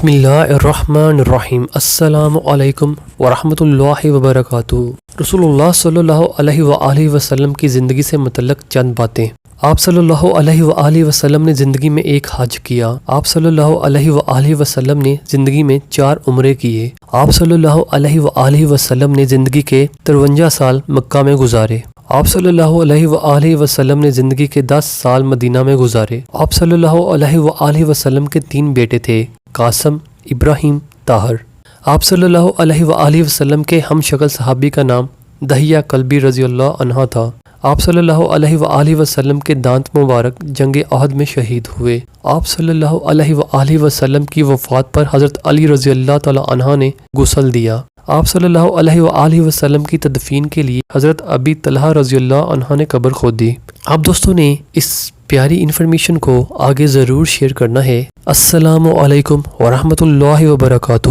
بسم اللہ الرحمن الرحیم۔ السلام علیکم ورحمۃ اللہ وبرکاتہ۔ رسول اللہ صلی اللہ علیہ وآلہ وسلم کی زندگی سے متعلق چند باتیں۔ آپ صلی اللہ علیہ وآلہ وسلم نے زندگی میں ایک حج کیا۔ آپ صلی اللہ علیہ وآلہ وسلم نے زندگی میں 4 عمرے کیے۔ آپ صلی اللہ علیہ وآلہ وسلم نے زندگی کے 53 سال مکہ میں گزارے۔ آپ صلی اللہ علیہ وآلہ وسلم نے زندگی کے 10 سال مدینہ میں گزارے۔ آپ صلی اللہ علیہ وآلہ وسلم کے 3 بیٹے تھے، قاسم، ابراہیم، طاہر۔ آپ صلی اللہ علیہ وآلہ وسلم کے ہم شکل صحابی کا نام دہیہ کلبی رضی اللہ عنہ تھا۔ آپ صلی اللہ علیہ وآلہ وسلم کے دانت مبارک جنگ احد میں شہید ہوئے۔ آپ صلی اللہ علیہ وآلہ وسلم کی وفات پر حضرت علی رضی اللہ تعالی عنہ نے غسل دیا۔ آپ صلی اللہ علیہ وآلہ وسلم کی تدفین کے لیے حضرت ابی طلحہ رضی اللہ عنہ نے قبر کھودی۔ آپ دوستوں نے اس پیاری انفارمیشن کو آگے ضرور شیئر کرنا ہے۔ السلام علیکم ورحمۃ اللہ وبرکاتہ۔